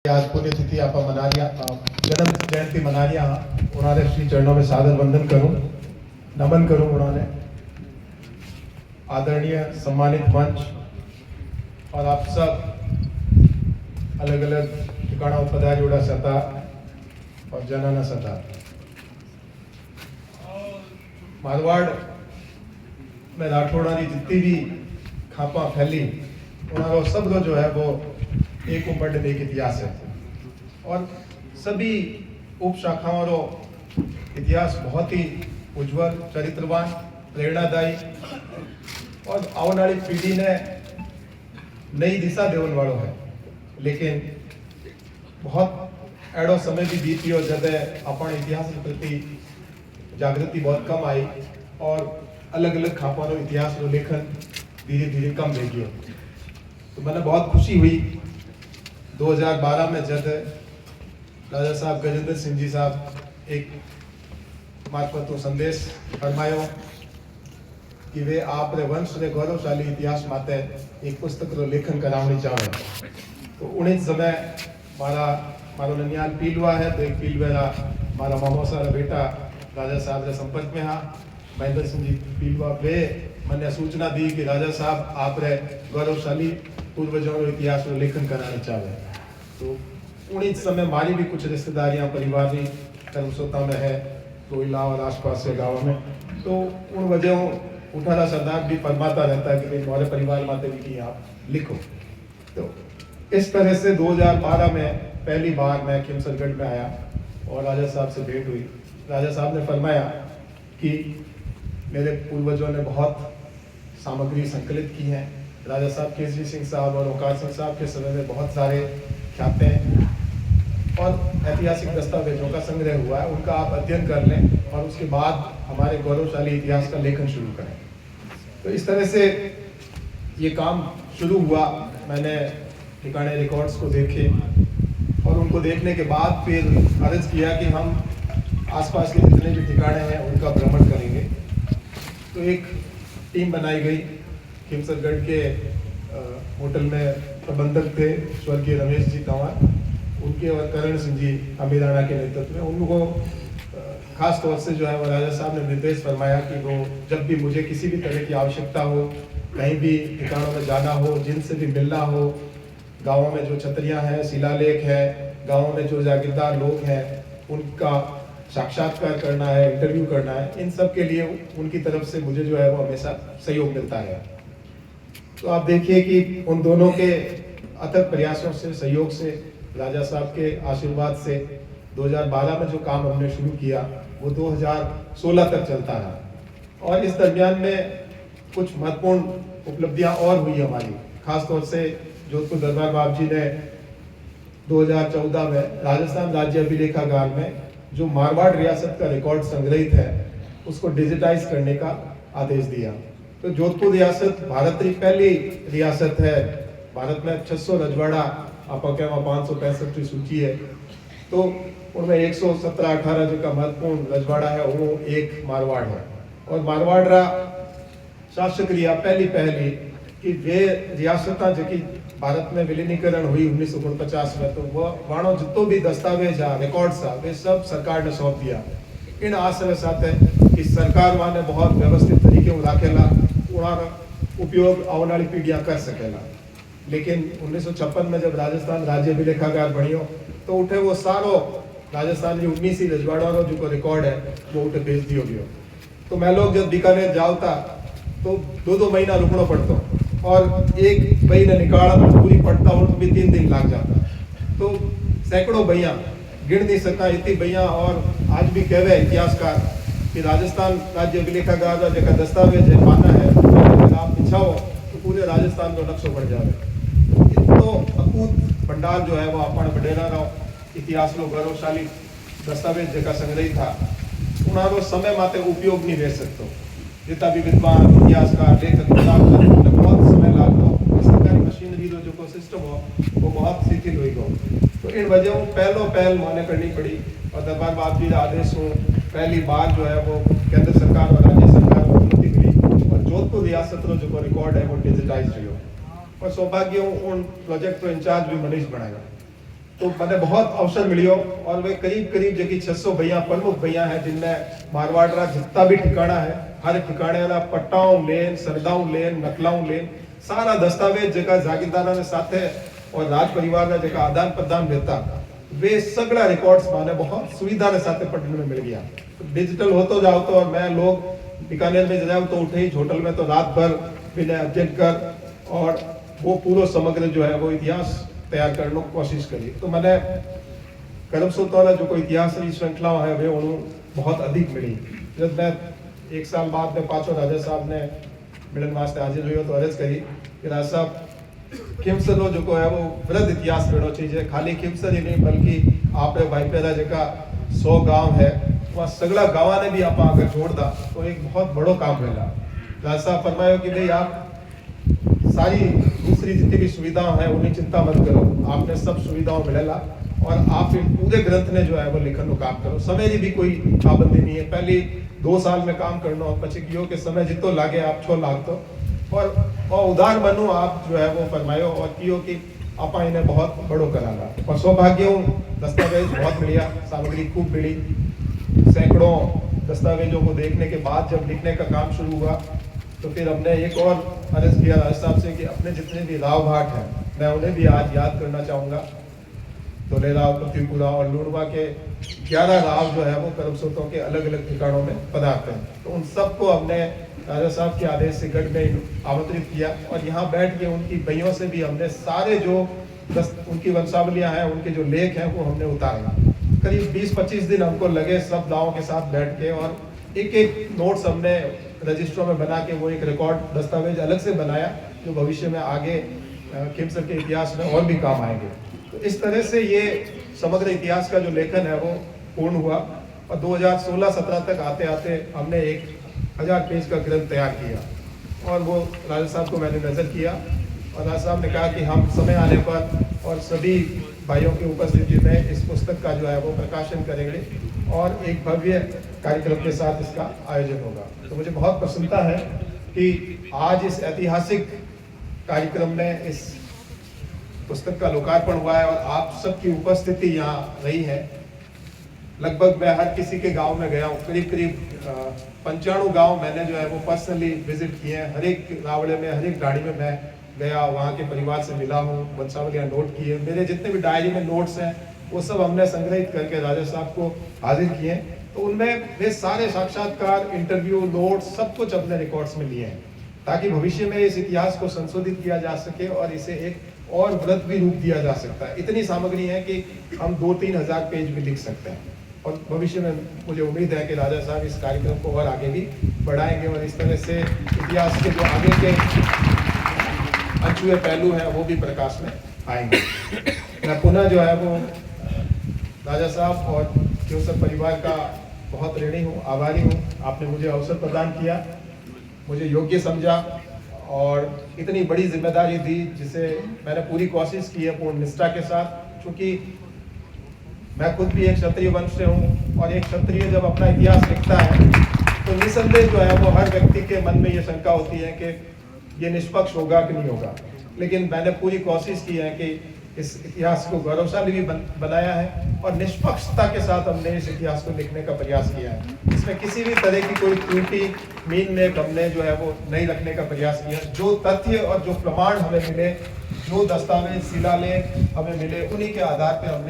आज पुण्यतिथि आप मना लिया, जन्म जयंती मना लिया। उन्होंने श्री चरणों में सादर वंदन करूं, नमन करूं। उन्होंने आदरणीय सम्मानित मंच और आप सब अलग अलग ठिकाना पधारी उड़ा सता और जनाना सता। मारवाड़ में राठौड़ा की जितनी भी खापा फैली उन्होंने सब जो है वो एक उम्र एक इतिहास है और सभी उप शाखाओं रो इतिहास बहुत ही उज्जवल, चरित्रवान, प्रेरणादायी और आने वाली पीढ़ी ने नई दिशा देवन वालों है। लेकिन बहुत एड़ो समय भी बीतियो जब अपन इतिहास के प्रति जागृति बहुत कम आई और अलग अलग खापा इतिहास रो लेखन धीरे धीरे कम रह गयो। तो मैंने बहुत खुशी हुई 2012 में जब राजा साहब गजेंद्र सिंह जी साहब एक मार्फत संदेश फरमायो कि वे आप रे वंश रे गौरवशाली इतिहास माते एक पुस्तक रो लेखन करावनी चाहे। तो उन्हीं समय मारो ननियाल पीलवा है, तो एक पीलवेरा मारा मामोसा रा बेटा राजा साहब रे संपर्क में हाँ महेंद्र सिंह जी पीलवा। वे मैंने सूचना दी कि राजा साहब आप रे गौरवशाली पूर्वजों रो इतिहास रो लेखन कराना चाहे। तो उन्हीं समय हमारी भी कुछ रिश्तेदारियां परिवार भी कर्मसोता में है, कोयला और आसपास के गाँव में। तो उन वजहों उठाला सरदार भी फरमाता रहता है कि भाई हमारे परिवार माते भी की आप लिखो। तो इस तरह से 2012 में पहली बार मैं खिमसरगढ़ में आया और राजा साहब से भेंट हुई। राजा साहब ने फरमाया कि मेरे पूर्वजों ने बहुत सामग्री संकलित की है। राजा साहब केसरी सिंह साहब और ओंकार सिंह साहब के समय में बहुत सारे ख्यातें और ऐतिहासिक दस्तावेजों का संग्रह हुआ है, उनका आप अध्ययन कर लें और उसके बाद हमारे गौरवशाली इतिहास का लेखन शुरू करें। तो इस तरह से ये काम शुरू हुआ। मैंने ठिकाने रिकॉर्ड्स को देखे और उनको देखने के बाद फिर अर्ज किया कि हम आसपास के जितने भी ठिकाने हैं उनका भ्रमण करेंगे। तो एक टीम बनाई गई। खिमसरगढ़ के होटल में प्रबंधक थे स्वर्गीय रमेश जी तंवर, उनके और करण सिंह जी अमीराना के नेतृत्व में। उनको खास तौर से जो है वो राजा साहब ने निर्देश फरमाया कि वो जब भी मुझे किसी भी तरह की आवश्यकता हो, कहीं भी ठिकानों में जाना हो, जिनसे भी मिलना हो, गाँवों में जो छतरियाँ हैं, शिलालेख है, गाँवों में जो जागीरदार लोग हैं उनका साक्षात्कार करना है, इंटरव्यू करना है, इन सब के लिए उनकी तरफ से मुझे जो है वो हमेशा सहयोग मिलता है। तो आप देखिए कि उन दोनों के अथक प्रयासों से, सहयोग से, राजा साहब के आशीर्वाद से 2012 में जो काम हमने शुरू किया वो 2016 तक चलता रहा। और इस दरमियान में कुछ महत्वपूर्ण उपलब्धियां और हुई हमारी। खासतौर से जोधपुर दरबार बाब जी ने 2014 में राजस्थान राज्य अभिलेखागार में जो मारवाड़ रियासत का रिकॉर्ड संग्रहित है उसको डिजिटाइज करने का आदेश दिया। तो जोधपुर रियासत भारत की पहली रियासत है। भारत में 600 रजवाड़ा आपा के वहाँ 565 की सूची है। तो उनमें 117-18 जो का महत्वपूर्ण रजवाड़ा है वो एक मारवाड़ है। और मारवाड़ रा शासक रिया पहली कि वे रियासत जो कि भारत में विलीनीकरण हुई 1949 में, तो वह वाणो जितो भी दस्तावेज है, रिकॉर्ड्स है, वे सब सरकार ने सौंप दिया। इन आशय साथ है कि सरकार वाने बहुत व्यवस्थित तरीके में राखेला, उड़ाना उपयोग आने वाली पीढ़ियां कर सकेला। लेकिन 1956 में जब राजस्थान राज्य अभिलेखागार बनियो तो उठे वो सारो राजस्थान की 19 ही रजवाड़ा जो रिकॉर्ड है वो उठे भेज दियो गयो। तो मैं लोग जब बीकानेर जाता तो 2-2 महीना रुकना पड़ता और एक महीने निकाला तो पूरी पड़ता और भी 3 दिन लग जाता। तो सैकड़ों भैया गिन नहीं सकता इतनी भैया। और आज भी कहवे इतिहासकार कि राजस्थान राज्य अभिलेखागार का जो दस्तावेज है पाना है, अगर आप बिछाओ तो पूरे राजस्थान का नक्शो बढ़ जाए। इतना अकूत भंडार जो है वो अपन बडेरा रो इतिहास लो गौरवशाली दस्तावेज जगह संग्रही था उन्होंने समय माते उपयोग नहीं रह सकते। जितना भी विद्वान, इतिहासकार, लेखक बहुत समय लागतो। सरकारी मशीनरी जो सिस्टम हो वो बहुत शिथिल हुई गो। तो इन वजहों पहल माने करनी पड़ी और दरबार बाब जी का आदेश हो पहली बार जो है वो केंद्र सरकार और राज्य सरकार को अनुमति मिली और जोधपुर रियासत रो जो रिकॉर्ड है वो डिजिटाइज हुई। और सौभाग्य उन प्रोजेक्ट को इंचार्ज भी मनीष बनाया। तो मैंने बहुत अवसर मिलियो और वे करीब करीब जबकि 600 भैया प्रमुख भैया हैं जिनमें मारवाड़ रा जितना भी ठिकाना है हर ठिकाने वाला पट्टाओं लेन सरदाऊ लेन नकलाऊ लेन सारा दस्तावेज जगह जागीरदारा ने साथे और राज परिवार का जगह आदान प्रदान रहता वे सगड़ा रिकॉर्ड्स माने बहुत सुविधा के साथ पढ़ने में मिल गया। डिजिटल होतो जाओ तो और मैं लोग बीकानेर में जाओ तो उठे ही होटल में तो रात भर विनय अध्ययन कर और वो पूरा समग्र जो है वो इतिहास तैयार करने की कोशिश करी। तो मैंने कर्म वाला जो कोई इतिहास की श्रृंखला है वे उन्होंने बहुत अधिक मिली। जब मैं 1 साल बाद में पांचों राजा साहब ने मिलन वास्ते हाजिर हुई तो अर्ज करी कि राजा साहब खिमसर जो को है वो वृद्ध इतिहास पढ़ो चाहिए खाली खिमसर ही नहीं बल्कि आप भाई पैदा जगह 100 गांव है वहाँ सगला गाँव ने भी आप अगर जोड़ दा तो एक बहुत बड़ो काम रहेगा। राजा साहब फरमायो कि भाई आप सारी दूसरी जितनी भी सुविधाएं हैं उन्हें चिंता मत करो आपने सब सुविधाओं मिलेला और आप इन पूरे ग्रंथ ने जो है वो लिखन काम करो समय की भी कोई पाबंदी नहीं है। पहले 2 साल में काम करना और पची कियो के समय जितो लागे आप 6 लाख तो और उदार बनो आप जो है वो फरमायो और कियो कि आप इन्हें बहुत बड़ो करागा और सौभाग्य हूँ दस्तावेज बहुत मिलिया सामग्री खूब मिली। सैकड़ों दस्तावेजों को देखने के बाद जब लिखने का काम शुरू हुआ तो फिर हमने एक और अर्ज किया राज साहब से कि अपने जितने भी राव भाट हैं मैं उन्हें भी आज याद करना चाहूँगा। दोले राव पृथ्वीपुरा और लूणवा के 11 राव जो है वो कर्मसूत्रों के अलग अलग ठिकानों में पदार्थ हैं तो उन सबको हमने राजा साहब के आदेश से गढ़ में आमंत्रित किया और यहाँ बैठ के उनकी भैयों से भी हमने सारे जो उनकी वंशावलियाँ हैं उनके जो लेख हैं वो हमने उतारे। करीब 20-25 दिन हमको लगे सब दावों के साथ बैठ के और एक एक नोट्स हमने रजिस्टरों में बना के वो एक रिकॉर्ड दस्तावेज अलग से बनाया जो भविष्य में आगे खिमसर के इतिहास में और भी काम आएंगे। तो इस तरह से ये समग्र इतिहास का जो लेखन है वो पूर्ण हुआ और 2016-17 तक आते आते हमने 1000 पेज का ग्रंथ तैयार किया और वो राजा साहब को मैंने नज़र किया और राजा साहब ने कहा कि हम समय आने पर और सभी भाइयों की उपस्थिति में इस पुस्तक का जो है वो प्रकाशन करेंगे और एक भव्य कार्यक्रम के साथ इसका आयोजन होगा। तो मुझे बहुत प्रसन्नता है कि आज इस ऐतिहासिक कार्यक्रम में इस पुस्तक का लोकार्पण हुआ है और आप सबकी उपस्थिति यहाँ रही है। लगभग मैं हर किसी के गांव में गया हूँ करीब 95 गांव मैंने जो है वो पर्सनली विजिट किए हैं। हर एक रावड़े में हर एक गाड़ी में मैं गया वहाँ के परिवार से मिला हूँ वंशावलियाँ नोट की है। मेरे जितने भी डायरी में नोट्स हैं वो सब हमने संग्रहित करके राजा साहब को हाजिर किए तो उनमें वे सारे साक्षात्कार इंटरव्यू नोट्स सब कुछ अपने रिकॉर्ड्स में लिए हैं ताकि भविष्य में इस इतिहास को संशोधित किया जा सके और इसे एक और वृद्ध भी रूप दिया जा सकता है। इतनी सामग्री है कि हम 2-3 हज़ार पेज भी लिख सकते हैं और भविष्य में मुझे उम्मीद है कि राजा साहब इस कार्यक्रम को और आगे भी बढ़ाएंगे और इस तरह से इतिहास के जो आगे के अनछुए पहलू हैं वो भी प्रकाश में आएंगे। मैं पुनः जो है वो राजा साहब और खिमसर परिवार का बहुत ऋणी हूँ आभारी हूँ। आपने मुझे अवसर प्रदान किया मुझे योग्य समझा और इतनी बड़ी जिम्मेदारी दी जिसे मैंने पूरी कोशिश की है पूर्ण निष्ठा के साथ। क्योंकि मैं खुद भी एक क्षत्रिय वंश से हूँ और एक क्षत्रिय जब अपना इतिहास लिखता है तो निसंदेह जो है वो हर व्यक्ति के मन में ये शंका होती है कि ये निष्पक्ष होगा कि नहीं होगा। लेकिन मैंने पूरी कोशिश की है कि इस इतिहास को गौरवशाली भी बनाया है और निष्पक्षता के साथ हमने इस इतिहास को लिखने का प्रयास किया है। इसमें किसी भी तरह की कोई त्रुटि मीन में हमने जो है वो नहीं रखने का प्रयास किया। जो तथ्य और जो प्रमाण हमें मिले जो दस्तावेज शिलालेख हमें मिले उन्हीं के आधार पर हमने